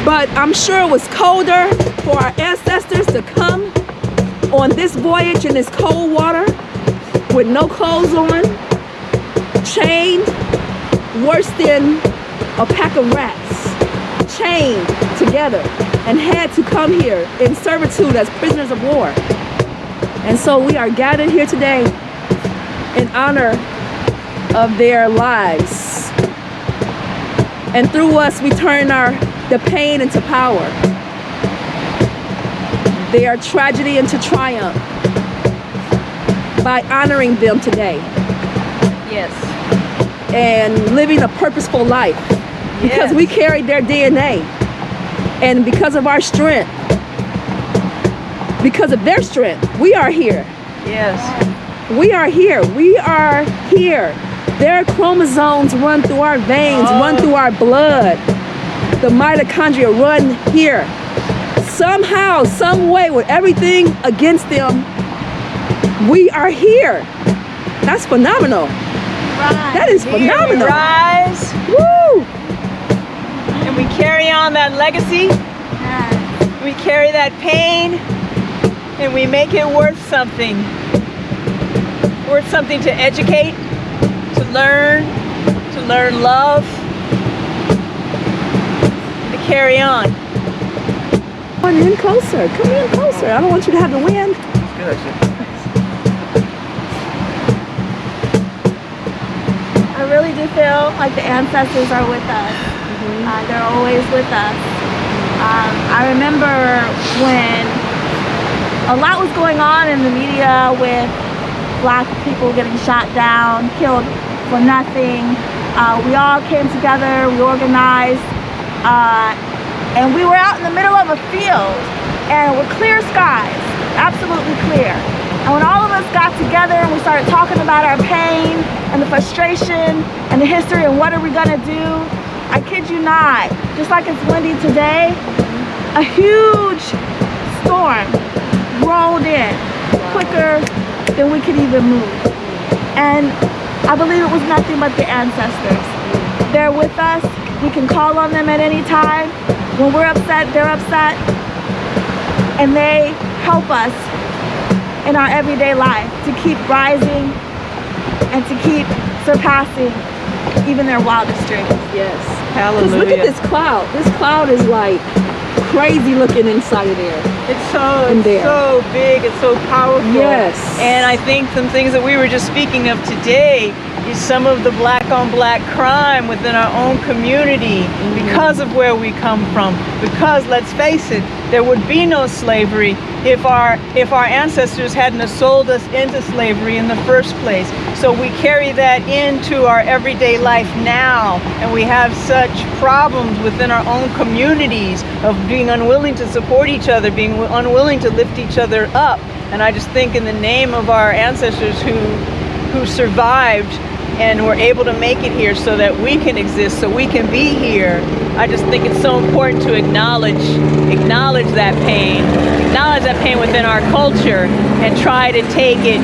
But I'm sure it was colder for our ancestors to come on this voyage in this cold water with no clothes on, chained, worse than a pack of rats, chained together, and had to come here in servitude as prisoners of war. And so we are gathered here today in honor of their lives. And through us, we turn the pain into power, their tragedy into triumph by honoring them today. Yes. And living a purposeful life because we carried their DNA. And because of our strength, because of their strength, we are here. Yes. We are here. We are here. Their chromosomes run through our veins, run through our blood. The mitochondria run here. Somehow, some way, with everything against them, we are here. That's phenomenal. Right. That is phenomenal. We rise. Woo! And we carry on that legacy. We carry that pain, and we make it worth something. Worth something to educate, to learn love, to carry on. Come in closer. Come in closer. I don't want you to have the wind. Good, actually. I really do feel like the ancestors are with us. They're always with us. I remember when a lot was going on in the media with Black people getting shot down, killed for nothing. We all came together, we organized, and we were out in the middle of a field and with clear skies, absolutely clear. And when all of us got together and we started talking about our pain and the frustration and the history and what are we gonna do, I kid you not, just like it's windy today, a huge storm rolled in quicker than we could even move. And I believe it was nothing but the ancestors. They're with us. We can call on them at any time. When we're upset, they're upset. And they help us in our everyday life to keep rising and to keep surpassing even their wildest dreams. Yes. Hallelujah. Look at this cloud. This cloud is like crazy looking inside of there. It's so big, it's so powerful. Yes. And I think some things that we were just speaking of today is some of the black on black crime within our own community because of where we come from. Because let's face it, there would be no slavery if our ancestors hadn't have sold us into slavery in the first place. So we carry that into our everyday life now, and we have such problems within our own communities of being unwilling to support each other, being unwilling to lift each other up. And I just think in the name of our ancestors who survived and were able to make it here so that we can exist, so we can be here, I just think it's so important to acknowledge that pain within our culture, and try to take it,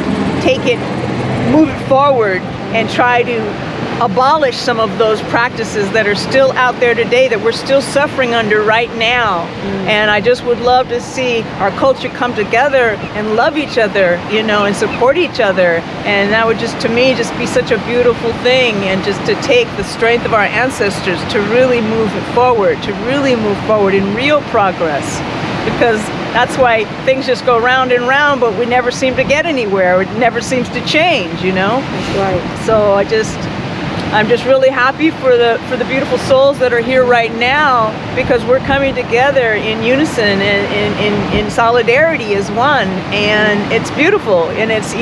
move it forward, and try to abolish some of those practices that are still out there today that we're still suffering under right now. And I just would love to see our culture come together and love each other, and support each other. And that would just, to me, just be such a beautiful thing, and just to take the strength of our ancestors to really move it forward, in real progress. Because that's why things just go round and round, but we never seem to get anywhere. It never seems to change, That's right. So I'm just really happy for the beautiful souls that are here right now, because we're coming together in unison and in solidarity as one, and it's beautiful, and it's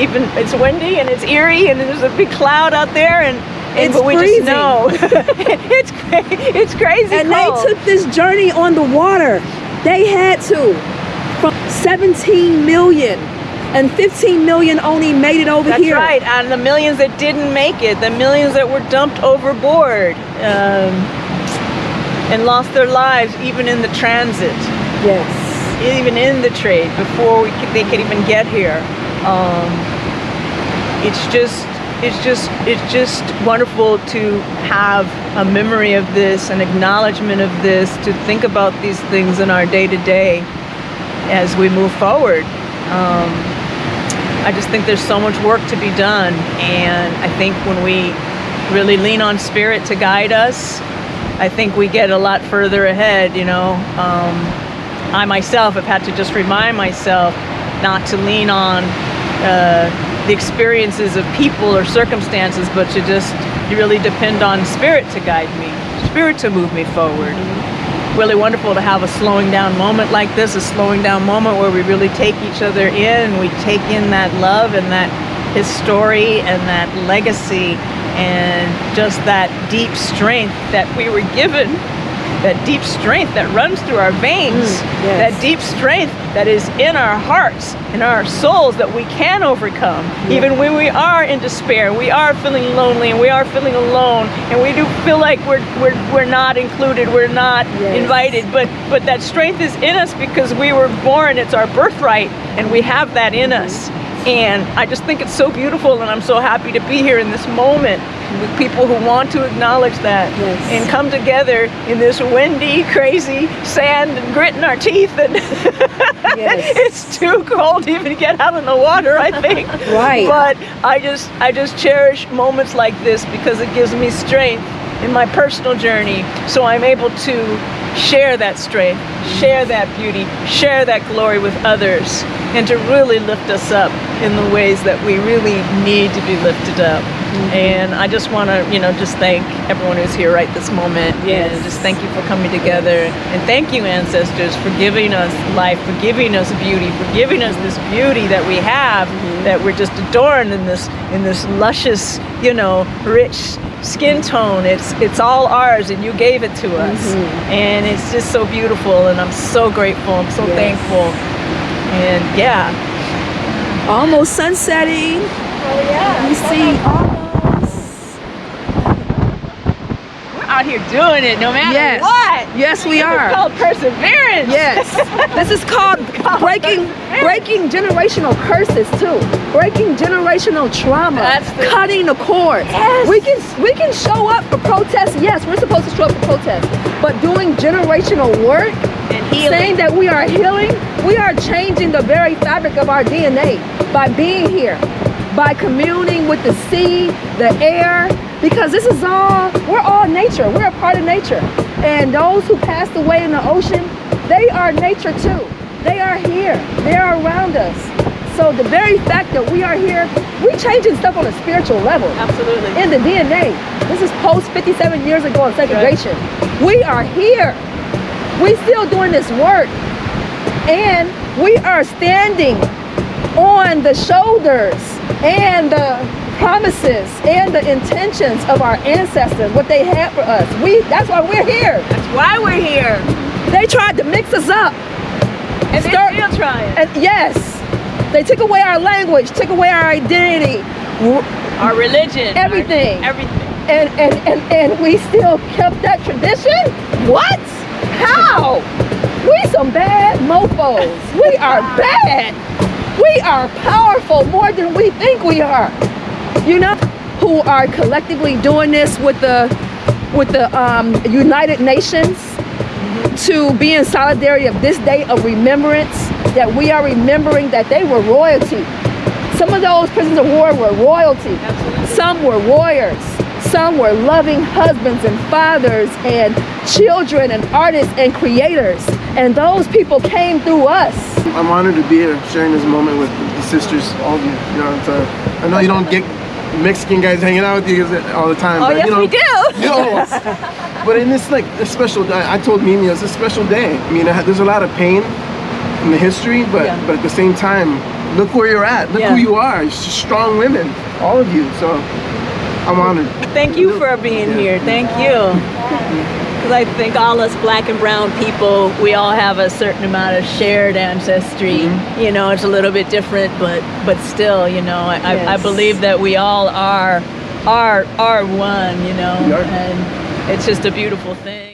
windy and it's eerie, and there's a big cloud out there, but we freezing. just know it's crazy And cold. they took this journey on the water. They had to. From 17 million. And 15 million only made it over here. That's right, and the millions that didn't make it, the millions that were dumped overboard and lost their lives even in the transit. Yes. Even in the trade before they could even get here. It's just it's just wonderful to have a memory of this, an acknowledgement of this, to think about these things in our day-to-day as we move forward. I just think there's so much work to be done, and I think when we really lean on Spirit to guide us, I think we get a lot further ahead, you know. I myself have had to just remind myself not to lean on the experiences of people or circumstances, but to just really depend on Spirit to guide me, Spirit to move me forward. Really wonderful to have a slowing down moment like this, a slowing down moment where we really take each other in, and we take in that love and that his story and that legacy and just that deep strength that we were given, that deep strength that runs through our veins, that deep strength that is in our hearts, in our souls, that we can overcome, even when we are in despair, we are feeling lonely, and we are feeling alone, and we do feel like we're not included, we're not invited, but that strength is in us because we were born, it's our birthright, and we have that in us. And I just think it's so beautiful, and I'm so happy to be here in this moment with people who want to acknowledge that and come together in this windy, crazy sand and grit in our teeth, and it's too cold to even get out in the water, I think. But I just cherish moments like this because it gives me strength in my personal journey, so I'm able to share that strength, share that beauty, share that glory with others, and to really lift us up in the ways that we really need to be lifted up. And I just want to, just thank everyone who's here right this moment. And just thank you for coming together. And thank you, ancestors, for giving us life, for giving us beauty, for giving us this beauty that we have, that we're just adorned in this luscious, rich skin tone. It's all ours, and you gave it to us. And it's just so beautiful, and I'm so grateful. I'm so thankful. And almost sunsetting. Oh yeah. You see almost. We're out here doing it no matter what. Yes, we are. It's called perseverance. Yes. This is called breaking generational curses too. Breaking generational trauma. Cutting the cords. Yes. We can show up for protests. Yes, we're supposed to show up for protests. But doing generational work and healing, saying that we are healing, we are changing the very fabric of our DNA by being here, by communing with the sea, the air, because we're all nature. We're a part of nature. And those who passed away in the ocean, they are nature too. They are here. They are around us. So the very fact that we are here, we're changing stuff on a spiritual level. Absolutely. In the DNA. This is post 57 years ago in segregation. We are here. We still doing this work. And we are standing on the shoulders and the promises and the intentions of our ancestors, what they had for us. That's why we're here. That's why we're here. They tried to mix us up. And they're still trying. And yes, they took away our language, took away our identity, our religion, everything. Everything. And we still kept that tradition? What? How? We some bad mofos. We are bad. We are powerful more than we think we are. Who are collectively doing this with the United Nations to be in solidarity of this day of remembrance, that we are remembering that they were royalty. Some of those prisoners of war were royalty. Absolutely. Some were warriors. Some were loving husbands and fathers and children and artists and creators. And those people came through us. I'm honored to be here sharing this moment with the sisters, all of you. I know you don't get Mexican guys hanging out with you all the time. Oh, But, yes, we do. But in this a special day, I told Mimi it's a special day. I mean, there's a lot of pain in the history, but at the same time, look where you're at. Look who you are. You're strong women, all of you. So I'm honored. Thank you for being here. Thank you. Because I think all us black and brown people, we all have a certain amount of shared ancestry. It's a little bit different, but still, I believe that we all are one, and it's just a beautiful thing.